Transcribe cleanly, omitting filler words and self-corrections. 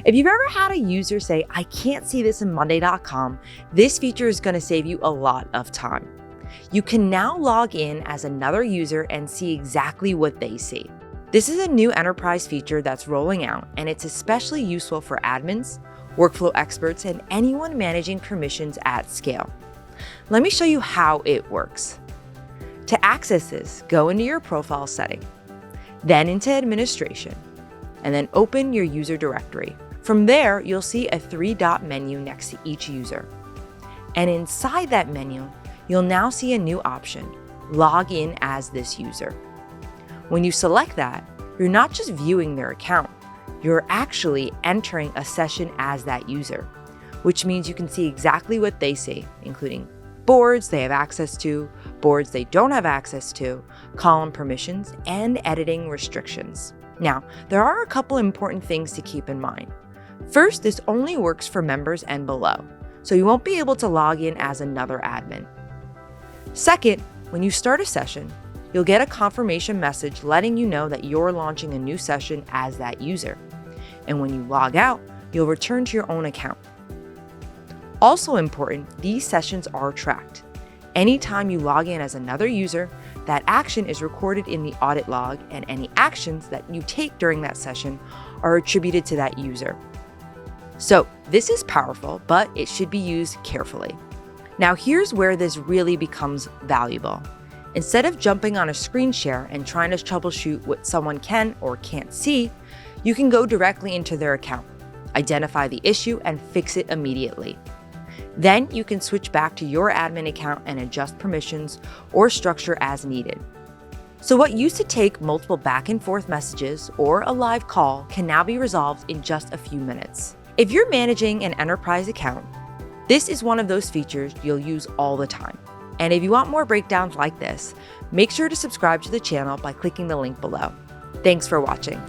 If you've ever had a user say, "I can't see this in Monday.com," this feature is going to save you a lot of time. You can now log in as another user and see exactly what they see. This is a new enterprise feature that's rolling out, and it's especially useful for admins, workflow experts, and anyone managing permissions at scale. Let me show you how it works. To access this, go into your profile setting, then into administration, and then open your user directory. From there, you'll see a 3-dot menu next to each user. And inside that menu, you'll now see a new option, log in as this user. When you select that, you're not just viewing their account, you're actually entering a session as that user, which means you can see exactly what they see, including boards they have access to, boards they don't have access to, column permissions, and editing restrictions. Now, there are a couple important things to keep in mind. First, this only works for members and below, so you won't be able to log in as another admin. Second, when you start a session, you'll get a confirmation message letting you know that you're launching a new session as that user. And when you log out, you'll return to your own account. Also important, these sessions are tracked. Anytime you log in as another user, that action is recorded in the audit log, and any actions that you take during that session are attributed to that user. So this is powerful, but it should be used carefully. Now here's where this really becomes valuable. Instead of jumping on a screen share and trying to troubleshoot what someone can or can't see, you can go directly into their account, identify the issue, and fix it immediately. Then you can switch back to your admin account and adjust permissions or structure as needed. So what used to take multiple back and forth messages or a live call can now be resolved in just a few minutes. If you're managing an enterprise account, this is one of those features you'll use all the time. And if you want more breakdowns like this, make sure to subscribe to the channel by clicking the link below. Thanks for watching.